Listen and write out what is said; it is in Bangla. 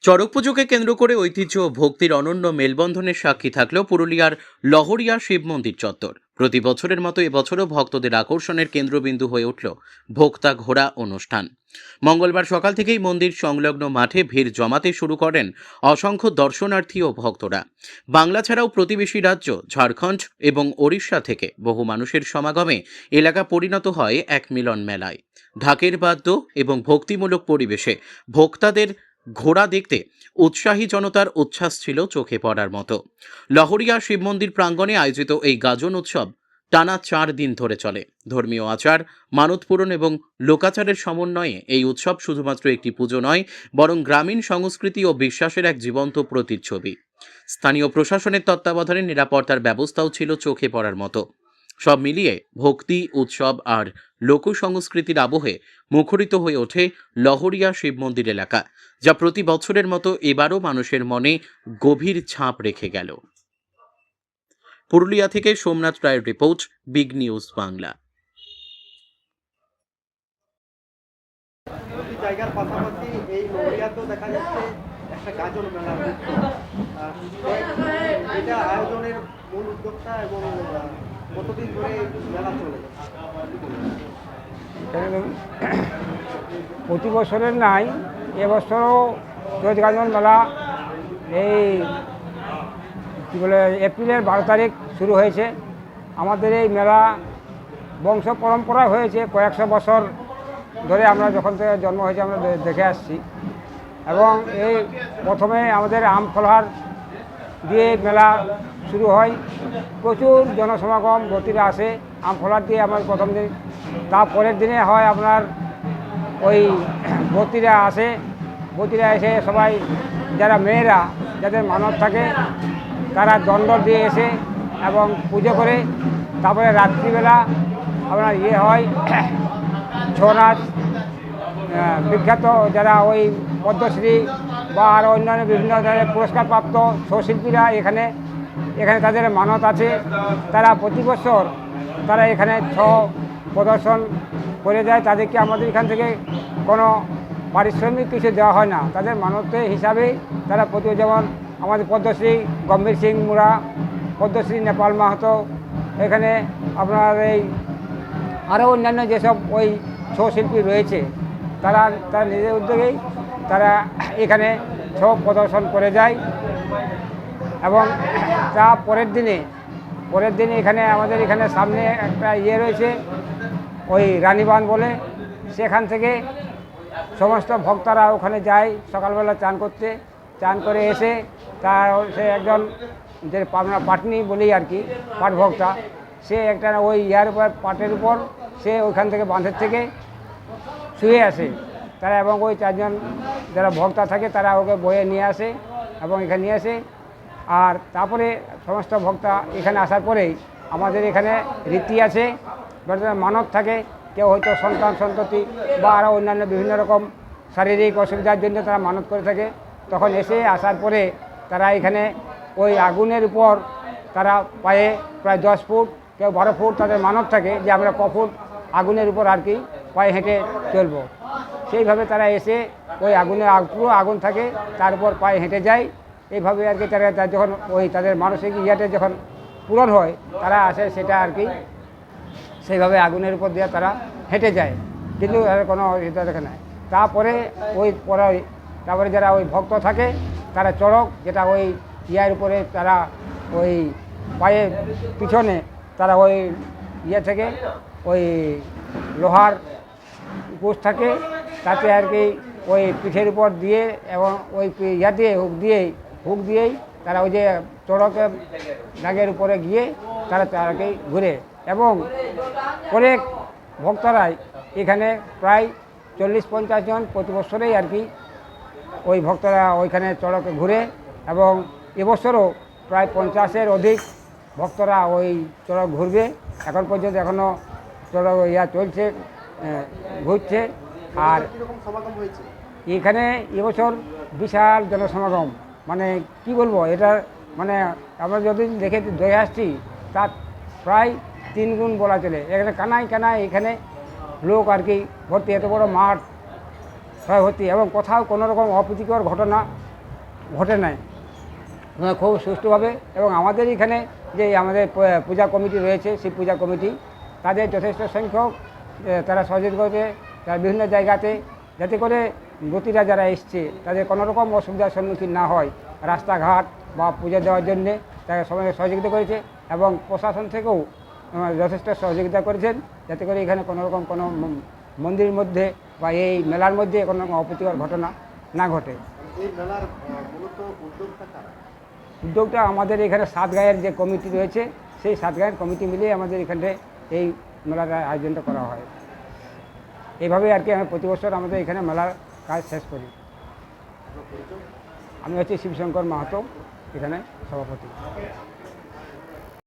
চড়ক পুজোকে কেন্দ্র করে ঐতিহ্য ও ভক্তির অনন্য মেলবন্ধনের সাক্ষী থাকলো পুরুলিয়ার লহরিয়া শিব মন্দির চত্বর। প্রতি বছরের মতো এবছরও ভক্তদের আকর্ষণের কেন্দ্রবিন্দু হয়ে উঠল ভোক্তা ঘোড়া অনুষ্ঠান। মঙ্গলবার সকাল থেকেই মন্দির সংলগ্ন মাঠে ভিড় জমাতে শুরু করেন অসংখ্য দর্শনার্থী ও ভক্তরা। বাংলা ছাড়াও প্রতিবেশী রাজ্য ঝাড়খণ্ড এবং ওড়িশা থেকে বহু মানুষের সমাগমে এলাকা পরিণত হয় এক মিলন মেলায়। ঢাকের বাদ্য এবং ভক্তিমূলক পরিবেশে ভোক্তাদের ঘোড়া দেখতে উৎসাহী জনতার উচ্ছ্বাস ছিল চোখে পড়ার মতো। লহরিয়া শিব মন্দির প্রাঙ্গণে আয়োজিত এই গাজন উৎসব টানা 4 দিন ধরে চলে। ধর্মীয় আচার, মানত পূরণ এবং লোকাচারের সমন্বয়ে এই উৎসব শুধুমাত্র একটি পুজো নয়, বরং গ্রামীণ সংস্কৃতি ও বিশ্বাসের এক জীবন্ত প্রতিচ্ছবি। স্থানীয় প্রশাসনের তত্ত্বাবধানে নিরাপত্তার ব্যবস্থাও ছিল চোখে পড়ার মতো। সব মিলিয়ে ভক্তি, উৎসব আর লোকসংস্কৃতির আবহে মুখরিত হয়ে ওঠে লহরিয়া শিব মন্দির এলাকা, যা প্রতি বছরের মতো এবারও মানুষের মনে গভীর ছাপ রেখে গেল। পুরুলিয়া থেকে সোমনাথ রায়ের রিপোর্ট, বিগ নিউজ বাংলা। প্রতি জায়গার পাশাপাশি এই নড়িয়াতেও দেখা যাচ্ছে একটা গাজন মেলা হচ্ছে। এটা আয়োজনের মূল উদ্যোক্তা এবং কতদিন ধরে মেলা চলে? প্রতি বছরের নাই, এবছরও চৈত গাজন মেলা এই কী বলে এপ্রিলের 12 তারিখ শুরু হয়েছে। আমাদের এই মেলা বংশ পরম্পরা হয়েছে, কয়েকশো বছর ধরে আমরা যখন থেকে জন্ম হয়েছে আমরা দেখে আসছি। এবং এই প্রথমে আমাদের আমফলহার দিয়ে মেলা শুরু হয়, প্রচুর জনসমাগম ভক্তরা আসে। আমফলহার দিয়ে আমার প্রথম দিন, তারপরের দিনে হয় আপনার ওই ভক্তরা আসে, ভক্তরা এসে সবাই যারা মেয়েরা যাদের মানত থাকে তারা দণ্ড দিয়ে এসে এবং পুজো করে। তারপরে রাত্রিবেলা আপনার হয় ছৌ নাচ, বিখ্যাত যারা ওই পদ্মশ্রী বা আরও অন্যান্য বিভিন্ন ধরনের পুরস্কারপ্রাপ্ত ছৌ শিল্পীরা এখানে তাদের মানত আছে। তারা প্রতি বছর তারা এখানে ছৌ প্রদর্শন করে যায়। তাদেরকে আমাদের এখান থেকে কোনো পারিশ্রমিক কিছু দেওয়া হয় না, তাদের মানতের হিসাবেই তারা প্রতি, যেমন আমাদের পদ্মশ্রী গম্ভীর সিং মুরা, পদ্মশ্রী নেপাল মাহাতো, এখানে আপনার এই আরও অন্যান্য যেসব ওই ছৌ শিল্পী রয়েছে তারা নিজের উদ্যোগেই তারা এখানে ছৌ প্রদর্শন করে যায়। এবং তা পরের দিনে এখানে আমাদের এখানে সামনে একটা রয়েছে ওই রানীবান বলে, সেখান থেকে সমস্ত ভক্তরা ওখানে যায় সকালবেলা চান করে এসে তার সে একজন যে আমরা পাটনি বলি আর কি, পাট ভক্তা, সে একটা ওই উপর পাটের উপর সে ওইখান থেকে বাঁধের থেকে শুয়ে আসে তারা, এবং ওই 4 জন যারা ভক্তা থাকে তারা ওকে বয়ে নিয়ে আসে এবং এখানে নিয়ে আসে। আর তারপরে সমস্ত ভক্তা এখানে আসার পরেই আমাদের এখানে রীতি আছে, মানত থাকে, কেউ হয়তো সন্ততি বা আরও অন্যান্য বিভিন্ন রকম শারীরিক অসুবিধার জন্য তারা মানত করে থাকে, তখন আসার পরে তারা এখানে ওই আগুনের উপর তারা পায়ে প্রায় 10 ফুট কেউ 12 ফুট তাদের মানত থাকে যে আমরা ক ফুট আগুনের উপর আর কি পায়ে হেঁটে চলবো। সেইভাবে তারা এসে ওই পুরো আগুন থাকে তার উপর পায়ে হেঁটে যায়। এইভাবে আর কি তারা যখন ওই তাদের মানসিক যখন পূরণ হয় তারা আসে, সেটা আর কি সেইভাবে আগুনের উপর দিয়ে তারা হেঁটে যায়, কিন্তু কোনো এটা দেখে নাই। তারপরে যারা ওই ভক্ত থাকে তারা চড়ক, যেটা ওই উপরে তারা ওই পায়ের পিছনে তারা ওই থেকে ওই লোহার গোছ থাকে, তাতে আর কি ওই পিঠের উপর দিয়ে এবং ওই দিয়ে হুক দিয়েই তারা ওই যে চড়কের দাগের উপরে গিয়ে তারা তাকে ঘুরে। এবং অনেক ভক্তরাই এখানে প্রায় 40-50 জন প্রতি বছরেই আর কি ওই ভক্তরা ওইখানে চড়কে ঘুরে। এবং এবছরও প্রায় 50-এর অধিক ভক্তরা ওই চড়ক ঘুরবে। এখন পর্যন্ত এখনও চড়ক চলছে, ঘুরছে। আর এখানে এবছর বিশাল জনসমাগম, মানে কি বলবো, এটা মানে আমরা যতদিন দেখে আসছি তার প্রায় 3 গুণ বলা চলে। এখানে কানায় এখানে লোক আর কি ভর্তি, এত বড় মাঠ সবাই ভর্তি, এবং কোথাও কোনো রকম অপ্রীতিকর ঘটনা ঘটে নাই খুব সুষ্ঠুভাবে। এবং আমাদের এখানে যে আমাদের পূজা কমিটি রয়েছে, সেই পূজা কমিটি তাদের যথেষ্ট সংখ্যক তারা সহযোগিতা করেছে, তারা বিভিন্ন জায়গাতে, যাতে করে ব্রতীরা যারা এসছে তাদের কোনো রকম অসুবিধার সম্মুখীন না হয়, রাস্তাঘাট বা পূজা দেওয়ার জন্যে তারা সবাই সহযোগিতা করেছে। এবং প্রশাসন থেকেও যথেষ্ট সহযোগিতা করেছেন, যাতে করে এখানে কোনো রকম কোনো মন্দিরের মধ্যে বা এই মেলার মধ্যে কোনো রকম অপ্রীতিকর ঘটনা না ঘটে। এই মেলার মূলত উদ্যোক্তা কারা? উদ্যোগটা আমাদের এখানে সাতগাঁয়ের যে কমিটি রয়েছে, সেই সাতগাঁয়ের কমিটি মিলিয়ে আমাদের এখানে এই মেলার আয়োজনটা করা হয়। এইভাবে আর কি আমি প্রতি বছর আমাদের এখানে মেলার কাজ শেষ করি। আমি হচ্ছি শিবশঙ্কর মাহাতো, এখানে সভাপতি।